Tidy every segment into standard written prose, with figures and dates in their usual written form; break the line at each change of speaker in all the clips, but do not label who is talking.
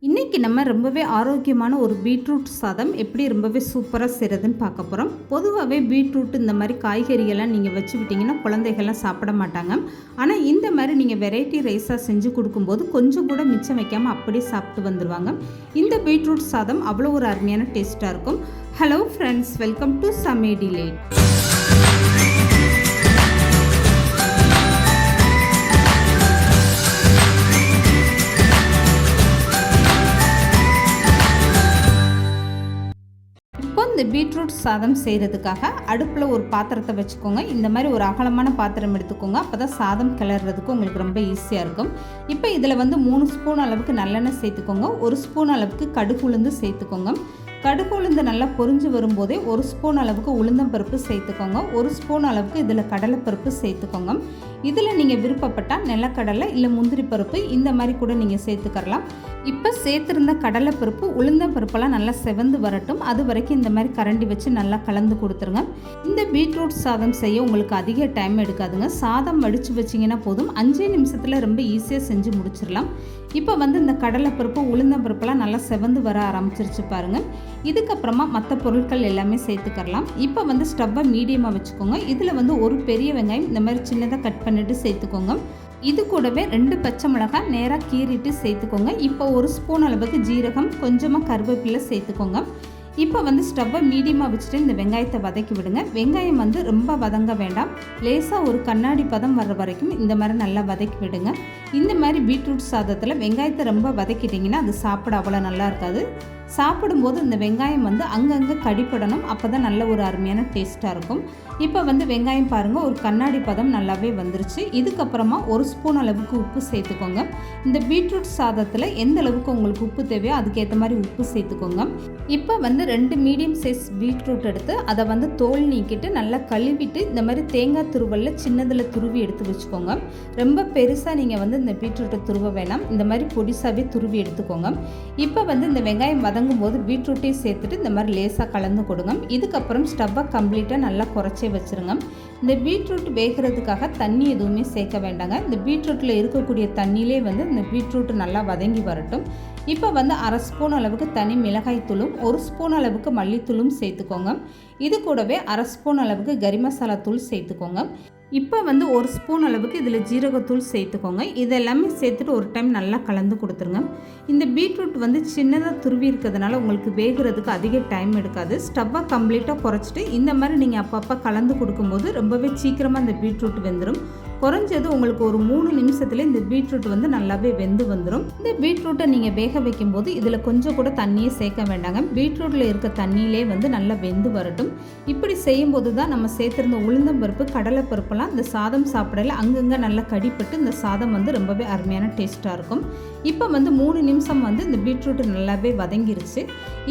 இன்றைக்கி நம்ம ரொம்பவே ஆரோக்கியமான ஒரு பீட்ரூட் சாதம் எப்படி ரொம்பவே சூப்பராக செய்கிறதுன்னு பார்க்க போகிறோம். பொதுவாகவே பீட்ரூட் இந்த மாதிரி காய்கறிகள்லாம் நீங்கள் வச்சு விட்டிங்கன்னா குழந்தைகள்லாம் சாப்பிட மாட்டாங்க. ஆனால் இந்த மாதிரி நீங்கள் வெரைட்டி ரைஸாக செஞ்சு கொடுக்கும்போது கொஞ்சம் கூட மிச்சம் வைக்காமல் அப்படியே சாப்பிட்டு வந்துடுவாங்க. இந்த பீட்ரூட் சாதம் அவ்வளோ ஒரு அருமையான டேஸ்ட்டாக இருக்கும். ஹலோ ஃப்ரெண்ட்ஸ், வெல்கம் டு சமேடிலேட். இந்த பீட்ரூட் சாதம் செய்கிறதுக்காக அடுப்பில் ஒரு பாத்திரத்தை வச்சுக்கோங்க. இந்த மாதிரி ஒரு அகலமான பாத்திரம் எடுத்துக்கோங்க. அப்போ தான் சாதம் கிளறதுக்கு உங்களுக்கு ரொம்ப ஈஸியாக இருக்கும். இப்போ இதில் 3 ஸ்பூன் அளவுக்கு நல்லெண்ணெய் சேர்த்துக்கோங்க. 1 ஸ்பூன் அளவுக்கு கடுகு உளுந்து சேர்த்துக்கோங்க. கடுகு உளுந்து நல்லா பொரிஞ்சு வரும்போதே 1 ஸ்பூன் அளவுக்கு உளுந்தம்பருப்பு சேர்த்துக்கோங்க. 1 ஸ்பூன் அளவுக்கு இதில் கடலைப்பருப்பு சேர்த்துக்கோங்க. இதில் நீங்கள் விருப்பப்பட்டால் நிலக்கடலை இல்லை முந்திரி பருப்பு இந்த மாதிரி கூட நீங்கள் சேர்த்துக்கலாம். இப்போ சேர்த்துருந்த கடலைப்பருப்பு உளுந்தம்பருப்பெல்லாம் நல்லா செவந்து வரட்டும். அது வரைக்கும் இந்த மாதிரி கரண்டி வச்சு நல்லா கலந்து கொடுத்துருங்க. இந்த பீட்ரூட் சாதம் செய்ய உங்களுக்கு அதிக டைம் எடுக்காதுங்க. சாதம் வடித்து வச்சிங்கன்னா போதும், 5 நிமிஷத்தில் ரொம்ப ஈஸியாக செஞ்சு முடிச்சிடலாம். இப்போ இந்த கடலைப்பருப்பு உளுந்தம்பருப்பெல்லாம் நல்லா செவந்து வர ஆரம்பிச்சிருச்சு பாருங்கள். இதுக்கப்புறமா மற்ற பொருட்கள் எல்லாமே சேர்த்துக்கலாம். இப்போ ஸ்டவ்வை மீடியமாக வச்சுக்கோங்க. இதில் ஒரு பெரிய வெங்காயம் இந்த மாதிரி சின்னதாக கட் பண்ணிவிட்டு சேர்த்துக்கோங்க. இது கூடவே 2 பச்சை மிளகாய் நேராக கீறிட்டு சேர்த்துக்கோங்க. இப்போ 1 ஸ்பூன் அளவுக்கு ஜீரகம், கொஞ்சமாக கருவேப்பிலை சேர்த்துக்கோங்க. இப்போ ஸ்டவ்வை மீடியமாக வச்சுட்டு இந்த வெங்காயத்தை வதக்கி விடுங்க. வெங்காயம் ரொம்ப வதங்க வேண்டாம். லேசாக ஒரு கண்ணாடி பதம் வர்ற வரைக்கும் இந்த மாதிரி நல்லா வதக்கி விடுங்க. இந்த மாதிரி பீட்ரூட் சாதத்தில் வெங்காயத்தை ரொம்ப வதக்கிட்டிங்கன்னா அது சாப்பிட அவ்வளோ நல்லா இருக்காது. சாப்பிடும்போது இந்த வெங்காயம் அங்கங்கே கடிப்படணும். அப்போ தான் நல்ல ஒரு அருமையான டேஸ்ட்டாக இருக்கும். இப்போ வெங்காயம் பாருங்கள், ஒரு கண்ணாடி பதம் நல்லாவே வந்துருச்சு. இதுக்கப்புறமா 1 ஸ்பூன் அளவுக்கு உப்பு சேர்த்துக்கோங்க. இந்த பீட்ரூட் சாதத்தில் எந்த அளவுக்கு உங்களுக்கு உப்பு தேவையோ அதுக்கேற்ற மாதிரி உப்பு சேர்த்துக்கோங்க. இப்போ 2 மீடியம் சைஸ் பீட்ரூட் எடுத்து அதை தோல் நீக்கிட்டு நல்லா கழுவிட்டு இந்த மாதிரி தேங்காய் துருவலில் சின்னதில் துருவி எடுத்து வச்சுக்கோங்க. ரொம்ப பெருசாக நீங்கள் இந்த பீட்ரூட்டை துருவ வேணாம், இந்த மாதிரி பொடிசாகவே துருவி எடுத்துக்கோங்க. இப்போ இந்த வெங்காயம் வதங்கும் போது பீட்ரூட்டையும் சேர்த்துட்டு இந்த மாதிரி லேசாக கலந்து கொடுங்க. இதுக்கப்புறம் ஸ்டவ்வை கம்ப்ளீட்டாக நல்லா குறைச்சே வச்சுருங்க. இந்த பீட்ரூட் வேகிறதுக்காக தண்ணி எதுவுமே சேர்க்க வேண்டாங்க. இந்த பீட்ரூட்டில் இருக்கக்கூடிய தண்ணியிலே இந்த பீட்ரூட் நல்லா வதங்கி வரட்டும். இப்போ 1/2 ஸ்பூன் அளவுக்கு தனி மிளகாய் தூளும் 1 ஸ்பூன் அளவுக்கு மல்லித்தூளும் சேர்த்துக்கோங்க. இது கூடவே 1/2 ஸ்பூன் அளவுக்கு கரி மசாலா தூள் சேர்த்துக்கோங்க. இப்போ 1 ஸ்பூன் அளவுக்கு இதில் ஜீரகத்தூள் சேர்த்துக்கோங்க. இதெல்லாமே சேர்த்துட்டு ஒரு டைம் நல்லா கலந்து கொடுத்துருங்க. இந்த பீட்ரூட் சின்னதாக துருவி இருக்கிறதுனால உங்களுக்கு வேகிறதுக்கு அதிக டைம் எடுக்காது. ஸ்டவ்வை கம்ப்ளீட்டாக குறைச்சிட்டு இந்த மாதிரி நீங்கள் அப்பப்போ கலந்து கொடுக்கும்போது ரொம்பவே சீக்கிரமாக இந்த பீட்ரூட் வெந்துடும். குறைஞ்சது உங்களுக்கு ஒரு 3 நிமிஷத்துல இந்த பீட்ரூட் நல்லாவே வெந்து வந்துடும். இந்த பீட்ரூட்டை நீங்கள் வேக வைக்கும்போது இதில் கொஞ்சம் கூட தண்ணியே சேர்க்க வேண்டாங்க. பீட்ரூட்டில் இருக்க தண்ணியிலே நல்லா வெந்து வரட்டும். இப்படி செய்யும்போது தான் நம்ம சேர்த்துருந்த உளுந்தம்பருப்பு கடலைப்பருப்பெல்லாம் இந்த சாதம் சாப்பிடல அங்கங்கே நல்லா கடிப்பட்டு இந்த சாதம் ரொம்பவே அருமையான டேஸ்ட்டாக இருக்கும். இப்போ 3 நிமிஷம் இந்த பீட்ரூட் நல்லாவே வதங்கிருச்சு.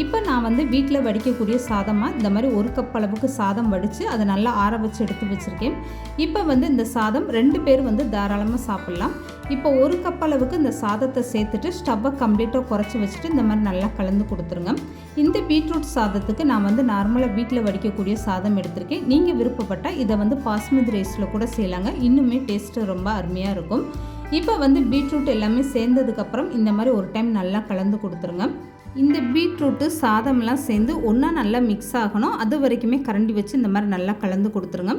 இப்போ நான் வீட்டில் வடிக்கக்கூடிய சாதமாக இந்த மாதிரி 1 கப் அளவுக்கு சாதம் வடித்து அதை நல்லா ஆற வச்சு எடுத்து வச்சுருக்கேன். இப்போ இந்த சாதம் 2 பேர் தாராளமாக சாப்பிட்லாம். இப்போ 1 கப் அளவுக்கு இந்த சாதத்தை சேர்த்துட்டு ஸ்டவ்வை கம்ப்ளீட்டாக குறைச்சி வச்சுட்டு இந்த மாதிரி நல்லா கலந்து கொடுத்துருங்க. இந்த பீட்ரூட் சாதத்துக்கு நான் நார்மலாக வீட்டில் வடிக்கக்கூடிய சாதம் எடுத்திருக்கேன். நீங்கள் விருப்பப்பட்டால் இதை பாஸ்மதி ரைஸில் கூட செய்யலாங்க. இன்னுமே டேஸ்ட்டு ரொம்ப அருமையாக இருக்கும். இப்போ பீட்ரூட் எல்லாமே சேர்ந்ததுக்கப்புறம் இந்த மாதிரி ஒரு டைம் நல்லா கலந்து கொடுத்துருங்க. இந்த பீட்ரூட்டு சாதம்லாம் சேர்ந்து ஒன்றா நல்லா மிக்ஸ் ஆகணும். அது வரைக்குமே கரண்டி வச்சு இந்த மாதிரி நல்லா கலந்து கொடுத்துருங்க.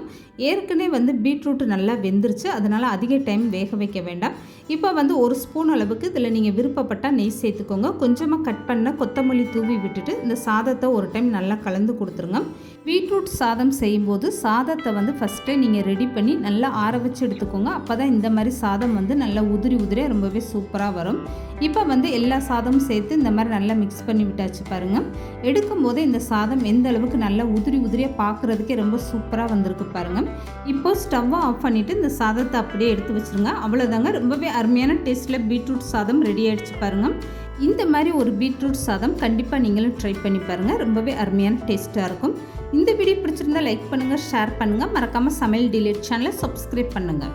ஏற்கனவே பீட்ரூட்டு நல்லா வெந்துருச்சு, அதனால் அதிக டைம் வேக வைக்க வேண்டாம். இப்போ 1 ஸ்பூன் அளவுக்கு இதில் நீங்கள் விருப்பப்பட்டால் நெய் சேர்த்துக்கோங்க. கொஞ்சமாக கட் பண்ண கொத்தமல்லி தூவி விட்டுட்டு இந்த சாதத்தை ஒரு டைம் நல்லா கலந்து கொடுத்துருங்க. பீட்ரூட் சாதம் செய்யும்போது சாதத்தை ஃபஸ்ட்டே நீங்கள் ரெடி பண்ணி நல்லா ஆற வச்சு எடுத்துக்கோங்க. அப்போ தான் இந்த மாதிரி சாதம் நல்லா உதிரி உதிரியாக ரொம்பவே சூப்பராக வரும். இப்போ எல்லா சாதமும் சேர்த்து இந்த மாதிரி நல்லா மிக்ஸ் பண்ணி விட்டாச்சு பாருங்கள். எடுக்கும் போதே இந்த சாதம் எந்த அளவுக்கு நல்லா உதிரி உதிரியாக பார்க்குறதுக்கே ரொம்ப சூப்பராக வந்திருக்கு பாருங்கள். இப்போது ஸ்டவ்வை ஆஃப் பண்ணிவிட்டு இந்த சாதத்தை அப்படியே எடுத்து வச்சுருங்க. அவ்வளோதாங்க, ரொம்பவே அருமையான டேஸ்ட்டில் பீட்ரூட் சாதம் ரெடி ஆகிடுச்சு பாருங்கள். இந்த மாதிரி ஒரு பீட்ரூட் சாதம் கண்டிப்பாக நீங்களும் ட்ரை பண்ணி பாருங்கள். ரொம்பவே அருமையான டேஸ்ட்டாக இருக்கும். இந்த வீடியோ பிடிச்சிருந்தால் லைக் பண்ணுங்கள், ஷேர் பண்ணுங்கள். மறக்காமல் சமையல் டிலேட் சேனலை சப்ஸ்கிரைப் பண்ணுங்கள்.